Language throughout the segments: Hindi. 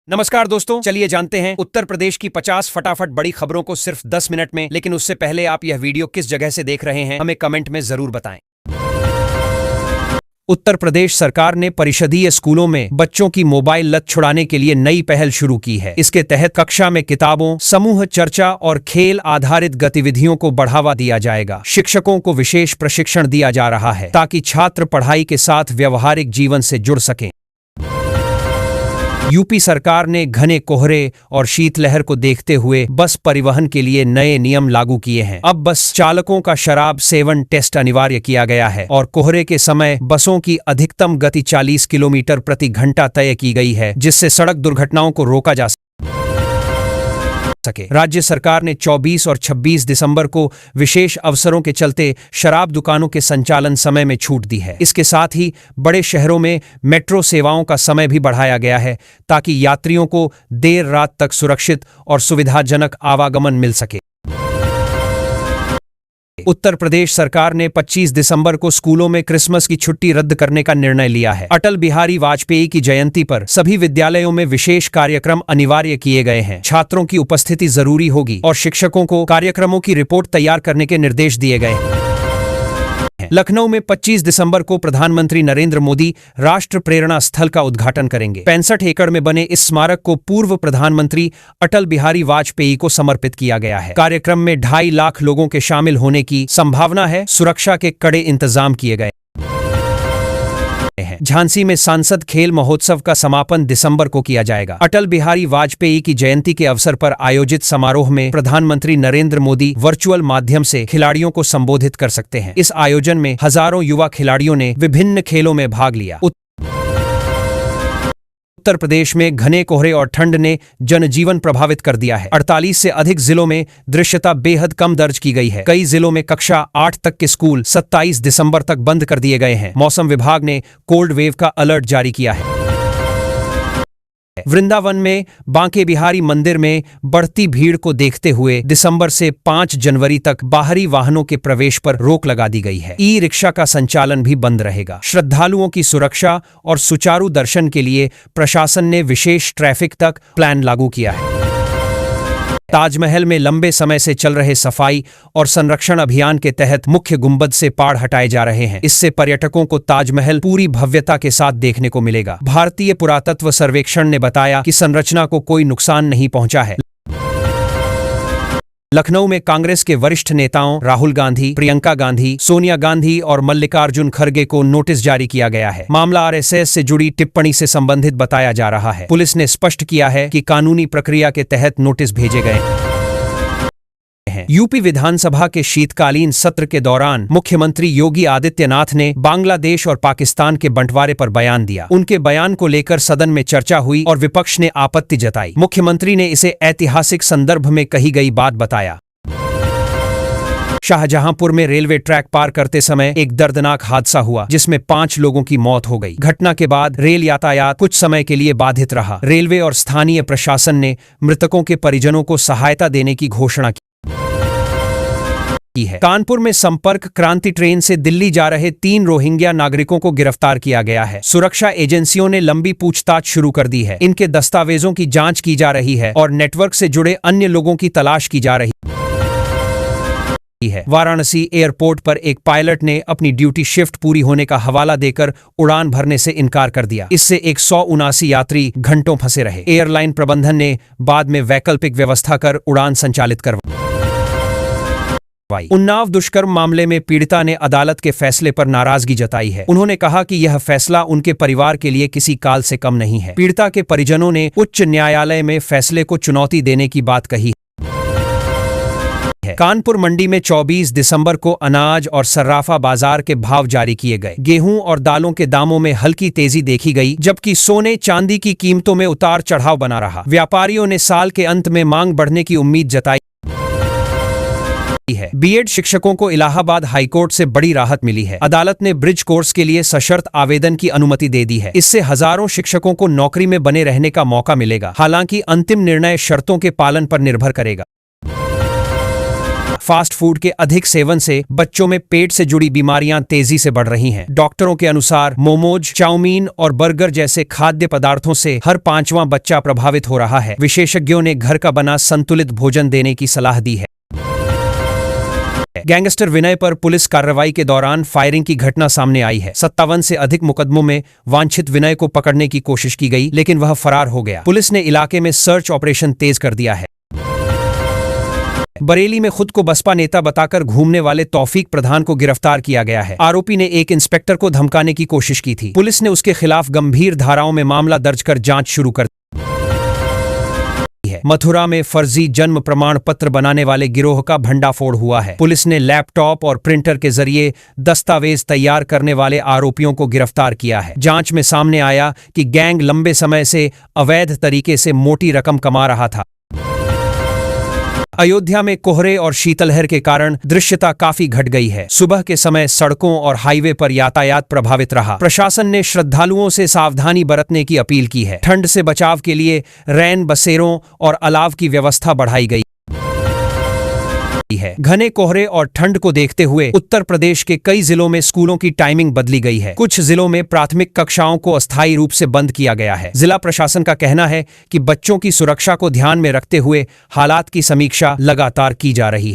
नमस्कार दोस्तों, चलिए जानते हैं उत्तर प्रदेश की 50 फटाफट बड़ी खबरों को सिर्फ 10 मिनट में। लेकिन उससे पहले आप यह वीडियो किस जगह से देख रहे हैं हमें कमेंट में जरूर बताएं। उत्तर प्रदेश सरकार ने परिषदीय स्कूलों में बच्चों की मोबाइल लत छुड़ाने के लिए नई पहल शुरू की है। इसके तहत कक्षा में किताबों, समूह चर्चा और खेल आधारित गतिविधियों को बढ़ावा दिया जाएगा। शिक्षकों को विशेष प्रशिक्षण दिया जा रहा है ताकि छात्र पढ़ाई के साथ व्यवहारिक जीवन से जुड़ सकें। यूपी सरकार ने घने कोहरे और शीतलहर को देखते हुए बस परिवहन के लिए नए नियम लागू किए हैं। अब बस चालकों का शराब सेवन टेस्ट अनिवार्य किया गया है और कोहरे के समय बसों की अधिकतम गति 40 किलोमीटर प्रति घंटा तय की गई है, जिससे सड़क दुर्घटनाओं को रोका जा सके। राज्य सरकार ने 24 और 26 दिसंबर को विशेष अवसरों के चलते शराब दुकानों के संचालन समय में छूट दी है। इसके साथ ही बड़े शहरों में मेट्रो सेवाओं का समय भी बढ़ाया गया है ताकि यात्रियों को देर रात तक सुरक्षित और सुविधाजनक आवागमन मिल सके। उत्तर प्रदेश सरकार ने 25 दिसंबर को स्कूलों में क्रिसमस की छुट्टी रद्द करने का निर्णय लिया है। अटल बिहारी वाजपेयी की जयंती पर सभी विद्यालयों में विशेष कार्यक्रम अनिवार्य किए गए हैं। छात्रों की उपस्थिति जरूरी होगी और शिक्षकों को कार्यक्रमों की रिपोर्ट तैयार करने के निर्देश दिए गए हैं। लखनऊ में 25 दिसंबर को प्रधानमंत्री नरेंद्र मोदी राष्ट्र प्रेरणा स्थल का उद्घाटन करेंगे। 65 एकड़ में बने इस स्मारक को पूर्व प्रधानमंत्री अटल बिहारी वाजपेयी को समर्पित किया गया है। कार्यक्रम में 2.5 लाख लोगों के शामिल होने की संभावना है। सुरक्षा के कड़े इंतजाम किए गए हैं। झांसी में सांसद खेल महोत्सव का समापन दिसंबर को किया जाएगा। अटल बिहारी वाजपेयी की जयंती के अवसर पर आयोजित समारोह में प्रधानमंत्री नरेंद्र मोदी वर्चुअल माध्यम से खिलाड़ियों को संबोधित कर सकते हैं। इस आयोजन में हजारों युवा खिलाड़ियों ने विभिन्न खेलों में भाग लिया। उत्तर प्रदेश में घने कोहरे और ठंड ने जनजीवन प्रभावित कर दिया है। 48 से अधिक जिलों में दृश्यता बेहद कम दर्ज की गई है। कई जिलों में कक्षा 8 तक के स्कूल 27 दिसंबर तक बंद कर दिए गए हैं। मौसम विभाग ने कोल्ड वेव का अलर्ट जारी किया है। वृंदावन में बांके बिहारी मंदिर में बढ़ती भीड़ को देखते हुए दिसंबर से 5 जनवरी तक बाहरी वाहनों के प्रवेश पर रोक लगा दी गई है। ई रिक्शा का संचालन भी बंद रहेगा। श्रद्धालुओं की सुरक्षा और सुचारू दर्शन के लिए प्रशासन ने विशेष ट्रैफिक तक प्लान लागू किया है। ताजमहल में लंबे समय से चल रहे सफाई और संरक्षण अभियान के तहत मुख्य गुंबद से पाड़ हटाए जा रहे हैं। इससे पर्यटकों को ताजमहल पूरी भव्यता के साथ देखने को मिलेगा। भारतीय पुरातत्व सर्वेक्षण ने बताया कि संरचना को कोई नुकसान नहीं पहुंचा है। लखनऊ में कांग्रेस के वरिष्ठ नेताओं राहुल गांधी, प्रियंका गांधी, सोनिया गांधी और मल्लिकार्जुन खड़गे को नोटिस जारी किया गया है। मामला आरएसएस से जुड़ी टिप्पणी से संबंधित बताया जा रहा है। पुलिस ने स्पष्ट किया है कि कानूनी प्रक्रिया के तहत नोटिस भेजे गए हैं। यूपी विधानसभा के शीतकालीन सत्र के दौरान मुख्यमंत्री योगी आदित्यनाथ ने बांग्लादेश और पाकिस्तान के बंटवारे पर बयान दिया। उनके बयान को लेकर सदन में चर्चा हुई और विपक्ष ने आपत्ति जताई। मुख्यमंत्री ने इसे ऐतिहासिक संदर्भ में कही गई बात बताया। शाहजहांपुर में रेलवे ट्रैक पार करते समय एक दर्दनाक हादसा हुआ जिसमें 5 लोगों की मौत हो गई। घटना के बाद रेल यातायात कुछ समय के लिए बाधित रहा। रेलवे और स्थानीय प्रशासन ने मृतकों के परिजनों को सहायता देने की घोषणा की है। कानपुर में संपर्क क्रांति ट्रेन से दिल्ली जा रहे 3 रोहिंग्या नागरिकों को गिरफ्तार किया गया है। सुरक्षा एजेंसियों ने लंबी पूछताछ शुरू कर दी है। इनके दस्तावेजों की जांच की जा रही है और नेटवर्क से जुड़े अन्य लोगों की तलाश की जा रही है। वाराणसी एयरपोर्ट पर एक पायलट ने अपनी ड्यूटी शिफ्ट पूरी होने का हवाला देकर उड़ान भरने से इनकार कर दिया। इससे 179 यात्री घंटों फंसे रहे। एयरलाइन प्रबंधन ने बाद में वैकल्पिक व्यवस्था कर उड़ान संचालित करवाई। उन्नाव दुष्कर्म मामले में पीड़िता ने अदालत के फैसले पर नाराजगी जताई है। उन्होंने कहा कि यह फैसला उनके परिवार के लिए किसी काल से कम नहीं है। पीड़िता के परिजनों ने उच्च न्यायालय में फैसले को चुनौती देने की बात कही है। कानपुर मंडी में 24 दिसंबर को अनाज और सर्राफा बाजार के भाव जारी किए गए। गेहूं और दालों के दामों में हल्की तेजी देखी गई, जबकि सोने चांदी की कीमतों में उतार चढ़ाव बना रहा। व्यापारियों ने साल के अंत में मांग बढ़ने की उम्मीद जताई है। बीएड शिक्षकों को इलाहाबाद हाईकोर्ट से बड़ी राहत मिली है। अदालत ने ब्रिज कोर्स के लिए सशर्त आवेदन की अनुमति दे दी है। इससे हजारों शिक्षकों को नौकरी में बने रहने का मौका मिलेगा। हालांकि अंतिम निर्णय शर्तों के पालन पर निर्भर करेगा। फास्ट फूड के अधिक सेवन से बच्चों में पेट से जुड़ी बीमारियां तेजी से बढ़ रही हैं। डॉक्टरों के अनुसार मोमोज, चाउमीन और बर्गर जैसे खाद्य पदार्थों से हर 5वां बच्चा प्रभावित हो रहा है। विशेषज्ञों ने घर का बना संतुलित भोजन देने की सलाह दी है। गैंगस्टर विनय पर पुलिस कार्रवाई के दौरान फायरिंग की घटना सामने आई है। 57 से अधिक मुकदमों में वांछित विनय को पकड़ने की कोशिश की गई, लेकिन वह फरार हो गया। पुलिस ने इलाके में सर्च ऑपरेशन तेज कर दिया है। बरेली में खुद को बसपा नेता बताकर घूमने वाले तौफीक प्रधान को गिरफ्तार किया गया है। आरोपी ने एक इंस्पेक्टर को धमकाने की कोशिश की थी। पुलिस ने उसके खिलाफ गंभीर धाराओं में मामला दर्ज कर जांच शुरू कर है। मथुरा में फर्जी जन्म प्रमाण पत्र बनाने वाले गिरोह का भंडाफोड़ हुआ है। पुलिस ने लैपटॉप और प्रिंटर के जरिए दस्तावेज तैयार करने वाले आरोपियों को गिरफ्तार किया है। जांच में सामने आया कि गैंग लंबे समय से अवैध तरीके से मोटी रकम कमा रहा था। अयोध्या में कोहरे और शीतलहर के कारण दृश्यता काफी घट गई है। सुबह के समय सड़कों और हाईवे पर यातायात प्रभावित रहा। प्रशासन ने श्रद्धालुओं से सावधानी बरतने की अपील की है। ठंड से बचाव के लिए रैन बसेरों और अलाव की व्यवस्था बढ़ाई गई है। घने कोहरे और ठंड को देखते हुए उत्तर प्रदेश के कई जिलों में स्कूलों की टाइमिंग बदली गई है। कुछ जिलों में प्राथमिक कक्षाओं को अस्थायी रूप से बंद किया गया है। जिला प्रशासन का कहना है कि बच्चों की सुरक्षा को ध्यान में रखते हुए हालात की समीक्षा लगातार की जा रही है।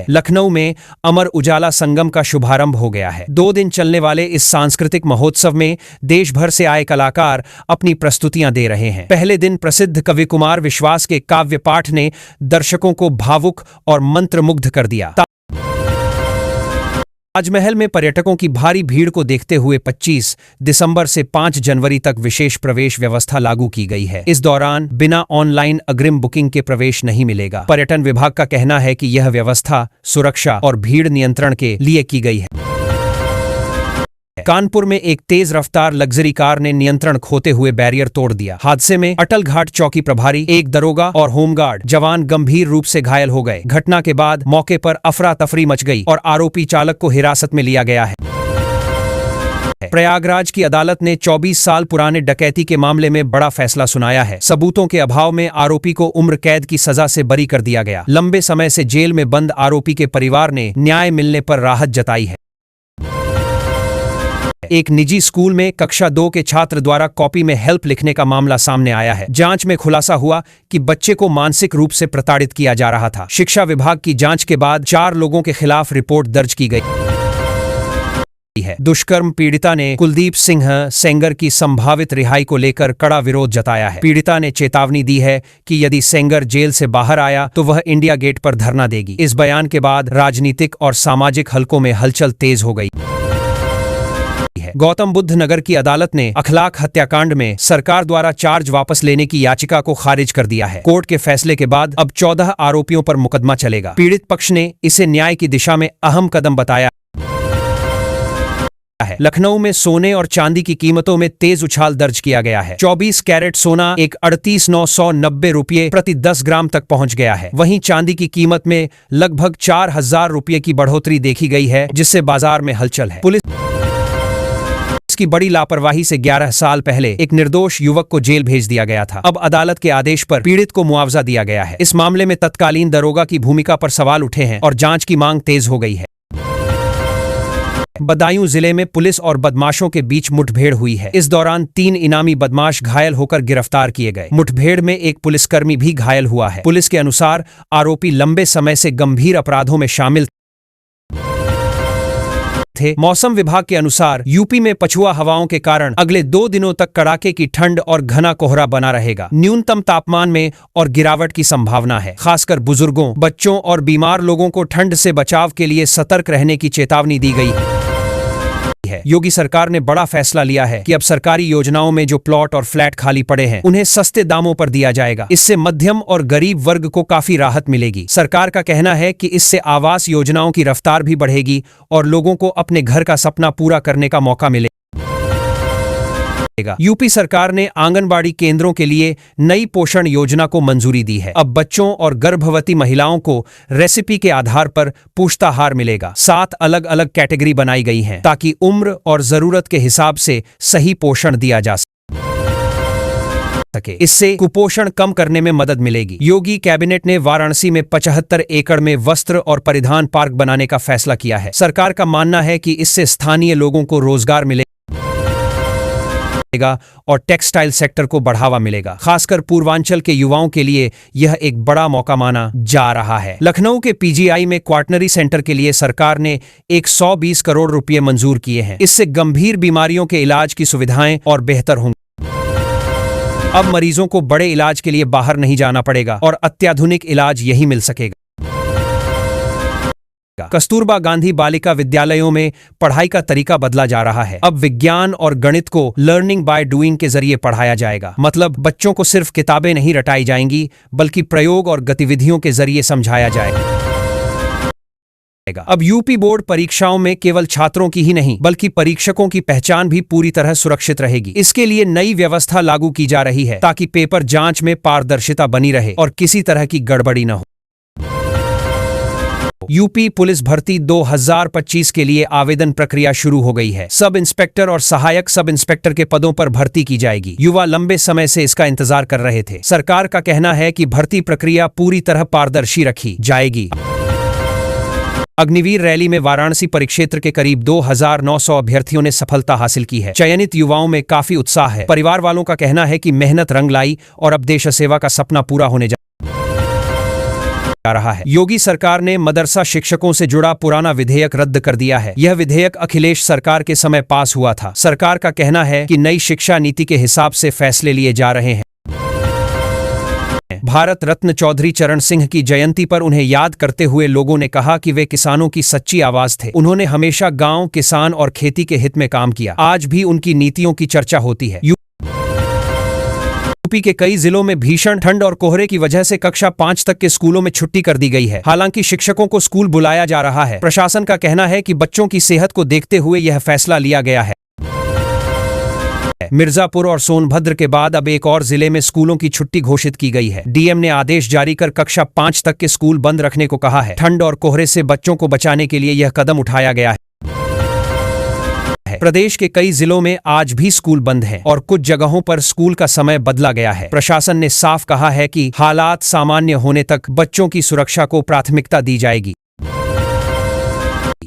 लखनऊ में अमर उजाला संगम का शुभारंभ हो गया है। 2 दिन चलने वाले इस सांस्कृतिक महोत्सव में देश भर से आए कलाकार अपनी प्रस्तुतियां दे रहे हैं। पहले दिन प्रसिद्ध कवि कुमार विश्वास के काव्य पाठ ने दर्शकों को भावुक और मंत्रमुग्ध कर दिया। ताजमहल में पर्यटकों की भारी भीड़ को देखते हुए 25 दिसंबर से 5 जनवरी तक विशेष प्रवेश व्यवस्था लागू की गई है। इस दौरान बिना ऑनलाइन अग्रिम बुकिंग के प्रवेश नहीं मिलेगा। पर्यटन विभाग का कहना है कि यह व्यवस्था सुरक्षा और भीड़ नियंत्रण के लिए की गई है। कानपुर में एक तेज रफ्तार लग्जरी कार ने नियंत्रण खोते हुए बैरियर तोड़ दिया। हादसे में अटल घाट चौकी प्रभारी, एक दरोगा और होमगार्ड जवान गंभीर रूप से घायल हो गए। घटना के बाद मौके पर अफरा तफरी मच गई और आरोपी चालक को हिरासत में लिया गया है। प्रयागराज की अदालत ने 24 साल पुराने डकैती के मामले में बड़ा फैसला सुनाया है। सबूतों के अभाव में आरोपी को उम्र कैद की सजा से बरी कर दिया गया। लंबे समय से जेल में बंद आरोपी के परिवार ने न्याय मिलने पर राहत जताई है। एक निजी स्कूल में कक्षा 2 के छात्र द्वारा कॉपी में हेल्प लिखने का मामला सामने आया है। जांच में खुलासा हुआ कि बच्चे को मानसिक रूप से प्रताड़ित किया जा रहा था। शिक्षा विभाग की जांच के बाद 4 लोगों के खिलाफ रिपोर्ट दर्ज की गई है। दुष्कर्म पीड़िता ने कुलदीप सिंह सेंगर की संभावित रिहाई को लेकर कड़ा विरोध जताया है। पीड़िता ने चेतावनी दी है कि यदि सेंगर जेल से बाहर आया तो वह इंडिया गेट पर धरना देगी। इस बयान के बाद राजनीतिक और सामाजिक हलकों में हलचल तेज हो गई। गौतम बुद्ध नगर की अदालत ने अखलाक हत्याकांड में सरकार द्वारा चार्ज वापस लेने की याचिका को खारिज कर दिया है। कोर्ट के फैसले के बाद अब 14 आरोपियों पर मुकदमा चलेगा। पीड़ित पक्ष ने इसे न्याय की दिशा में अहम कदम बताया है। लखनऊ में सोने और चांदी की कीमतों में तेज उछाल दर्ज किया गया है। 24 कैरेट सोना एक 38,990 रुपये प्रति 10 ग्राम तक पहुंच गया है। वहीं चांदी की कीमत में लगभग 4,000 रुपये की बढ़ोतरी देखी गई है, जिससे बाजार में हलचल है। पुलिस की बड़ी लापरवाही से 11 साल पहले एक निर्दोष युवक को जेल भेज दिया गया था। अब अदालत के आदेश पर पीड़ित को मुआवजा दिया गया है। इस मामले में तत्कालीन दरोगा की भूमिका पर सवाल उठे हैं और जांच की मांग तेज हो गई है। बदायूं जिले में पुलिस और बदमाशों के बीच मुठभेड़ हुई है। इस दौरान 3 इनामी बदमाश घायल होकर गिरफ्तार किए गए। मुठभेड़ में एक पुलिसकर्मी भी घायल हुआ है। पुलिस के अनुसार आरोपी लंबे समय से गंभीर अपराधों में शामिल थे। मौसम विभाग के अनुसार यूपी में पछुआ हवाओं के कारण अगले 2 दिनों तक कड़ाके की ठंड और घना कोहरा बना रहेगा। न्यूनतम तापमान में और गिरावट की संभावना है। खासकर बुजुर्गों, बच्चों और बीमार लोगों को ठंड से बचाव के लिए सतर्क रहने की चेतावनी दी गई है। योगी सरकार ने बड़ा फैसला लिया है कि अब सरकारी योजनाओं में जो प्लॉट और फ्लैट खाली पड़े हैं उन्हें सस्ते दामों पर दिया जाएगा। इससे मध्यम और गरीब वर्ग को काफी राहत मिलेगी। सरकार का कहना है कि इससे आवास योजनाओं की रफ्तार भी बढ़ेगी और लोगों को अपने घर का सपना पूरा करने का मौका मिलेगा। यूपी सरकार ने आंगनबाड़ी केंद्रों के लिए नई पोषण योजना को मंजूरी दी है। अब बच्चों और गर्भवती महिलाओं को रेसिपी के आधार पर पुष्टाहार मिलेगा। 7 अलग अलग कैटेगरी बनाई गई हैं ताकि उम्र और जरूरत के हिसाब से सही पोषण दिया जा सके। सके। इससे कुपोषण कम करने में मदद मिलेगी। योगी कैबिनेट ने वाराणसी में 75 एकड़ में वस्त्र और परिधान पार्क बनाने का फैसला किया है। सरकार का मानना है कि इससे स्थानीय लोगों को रोजगार मिलेगा और टेक्सटाइल सेक्टर को बढ़ावा मिलेगा। खासकर पूर्वांचल के युवाओं के लिए यह एक बड़ा मौका माना जा रहा है। लखनऊ के पीजीआई में क्वाटरनरी सेंटर के लिए सरकार ने 120 करोड़ रुपए मंजूर किए हैं। इससे गंभीर बीमारियों के इलाज की सुविधाएं और बेहतर होंगी। अब मरीजों को बड़े इलाज के लिए बाहर नहीं जाना पड़ेगा और अत्याधुनिक इलाज यही मिल सकेगा। कस्तूरबा गांधी बालिका विद्यालयों में पढ़ाई का तरीका बदला जा रहा है। अब विज्ञान और गणित को लर्निंग बाय डूइंग के जरिए पढ़ाया जाएगा। मतलब बच्चों को सिर्फ किताबें नहीं रटाई जाएंगी, बल्कि प्रयोग और गतिविधियों के जरिए समझाया जाएगा। अब यूपी बोर्ड परीक्षाओं में केवल छात्रों की ही नहीं, बल्कि परीक्षकों की पहचान भी पूरी तरह सुरक्षित रहेगी। इसके लिए नई व्यवस्था लागू की जा रही है ताकि पेपर जांच में पारदर्शिता बनी रहे और किसी तरह की गड़बड़ी न हो। यूपी पुलिस भर्ती 2025 के लिए आवेदन प्रक्रिया शुरू हो गई है। सब इंस्पेक्टर और सहायक सब इंस्पेक्टर के पदों पर भर्ती की जाएगी। युवा लंबे समय से इसका इंतजार कर रहे थे। सरकार का कहना है कि भर्ती प्रक्रिया पूरी तरह पारदर्शी रखी जाएगी। अग्निवीर रैली में वाराणसी परिक्षेत्र के करीब 2900 अभ्यर्थियों ने सफलता हासिल की है। चयनित युवाओं में काफी उत्साह है। परिवार वालों का कहना है कि मेहनत रंग लाई और अब देश सेवा का सपना पूरा होने जा रहा है। योगी सरकार ने मदरसा शिक्षकों से जुड़ा पुराना विधेयक रद्द कर दिया है। यह विधेयक अखिलेश सरकार के समय पास हुआ था। सरकार का कहना है कि नई शिक्षा नीति के हिसाब से फैसले लिए जा रहे हैं। भारत रत्न चौधरी चरण सिंह की जयंती पर उन्हें याद करते हुए लोगों ने कहा कि वे किसानों की सच्ची आवाज थे। उन्होंने हमेशा गांव, किसान और खेती के हित में काम किया। आज भी उनकी नीतियों की चर्चा होती है। यूपी के कई जिलों में भीषण ठंड और कोहरे की वजह से कक्षा 5 तक के स्कूलों में छुट्टी कर दी गई है। हालांकि शिक्षकों को स्कूल बुलाया जा रहा है। प्रशासन का कहना है कि बच्चों की सेहत को देखते हुए यह फैसला लिया गया है। मिर्जापुर और सोनभद्र के बाद अब एक और जिले में स्कूलों की छुट्टी घोषित की गई है। डीएम ने आदेश जारी कर कक्षा 5 तक के स्कूल बंद रखने को कहा है। ठंड और कोहरे से बच्चों को बचाने के लिए यह कदम उठाया गया है। प्रदेश के कई जिलों में आज भी स्कूल बंद हैं और कुछ जगहों पर स्कूल का समय बदला गया है। प्रशासन ने साफ कहा है कि हालात सामान्य होने तक बच्चों की सुरक्षा को प्राथमिकता दी जाएगी।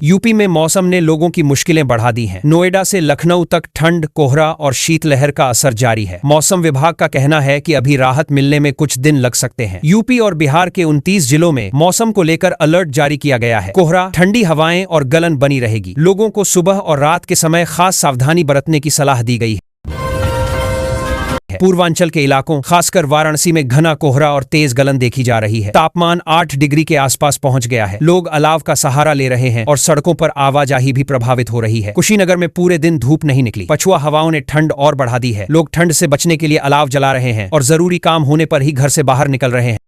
यूपी में मौसम ने लोगों की मुश्किलें बढ़ा दी हैं। नोएडा से लखनऊ तक ठंड, कोहरा और शीतलहर का असर जारी है। मौसम विभाग का कहना है कि अभी राहत मिलने में कुछ दिन लग सकते हैं। यूपी और बिहार के 29 जिलों में मौसम को लेकर अलर्ट जारी किया गया है। कोहरा, ठंडी हवाएं और गलन बनी रहेगी। लोगों को सुबह और रात के समय खास सावधानी बरतने की सलाह दी गई है। पूर्वांचल के इलाकों, खासकर वाराणसी में घना कोहरा और तेज गलन देखी जा रही है। तापमान 8 डिग्री के आसपास पहुंच गया है। लोग अलाव का सहारा ले रहे हैं और सड़कों पर आवाजाही भी प्रभावित हो रही है। कुशीनगर में पूरे दिन धूप नहीं निकली। पछुआ हवाओं ने ठंड और बढ़ा दी है। लोग ठंड से बचने के लिए अलाव जला रहे हैं और जरूरी काम होने पर ही घर से बाहर निकल रहे हैं।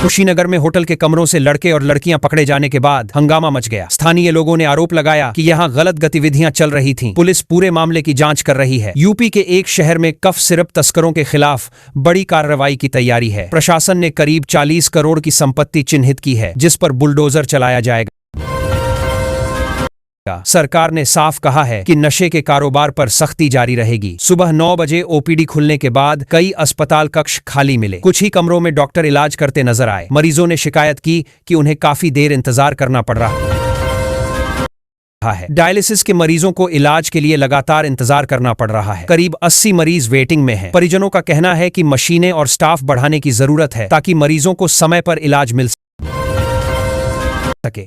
कुशीनगर में होटल के कमरों से लड़के और लड़कियां पकड़े जाने के बाद हंगामा मच गया। स्थानीय लोगों ने आरोप लगाया कि यहां गलत गतिविधियां चल रही थीं। पुलिस पूरे मामले की जांच कर रही है। यूपी के एक शहर में कफ सिरप तस्करों के खिलाफ बड़ी कार्रवाई की तैयारी है। प्रशासन ने करीब 40 करोड़ की संपत्ति चिन्हित की है, जिस पर बुलडोजर चलाया जाएगा। सरकार ने साफ कहा है कि नशे के कारोबार पर सख्ती जारी रहेगी। सुबह 9 बजे ओपीडी खुलने के बाद कई अस्पताल कक्ष खाली मिले। कुछ ही कमरों में डॉक्टर इलाज करते नजर आए। मरीजों ने शिकायत की कि उन्हें काफी देर इंतजार करना पड़ रहा है। डायलिसिस के मरीजों को इलाज के लिए लगातार इंतजार करना पड़ रहा है। करीब 80 मरीज वेटिंग में हैं। परिजनों का कहना है कि मशीनें और स्टाफ बढ़ाने की जरूरत है ताकि मरीजों को समय पर इलाज मिल सके।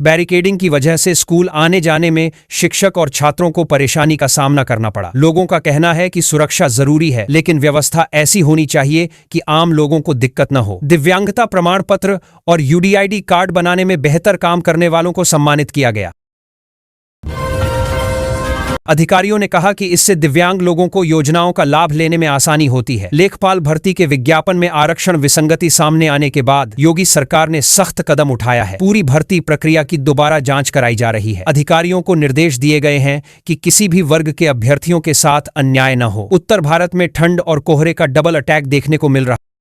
बैरिकेडिंग की वजह से स्कूल आने जाने में शिक्षक और छात्रों को परेशानी का सामना करना पड़ा। लोगों का कहना है कि सुरक्षा जरूरी है, लेकिन व्यवस्था ऐसी होनी चाहिए कि आम लोगों को दिक्कत न हो। दिव्यांगता प्रमाण पत्र और यूडीआईडी कार्ड बनाने में बेहतर काम करने वालों को सम्मानित किया गया। अधिकारियों ने कहा कि इससे दिव्यांग लोगों को योजनाओं का लाभ लेने में आसानी होती है। लेखपाल भर्ती के विज्ञापन में आरक्षण विसंगति सामने आने के बाद योगी सरकार ने सख्त कदम उठाया है। पूरी भर्ती प्रक्रिया की दोबारा जांच कराई जा रही है। अधिकारियों को निर्देश दिए गए हैं कि किसी भी वर्ग के अभ्यर्थियों के साथ अन्याय न हो। उत्तर भारत में ठंड और कोहरे का डबल अटैक देखने को मिल रहा है।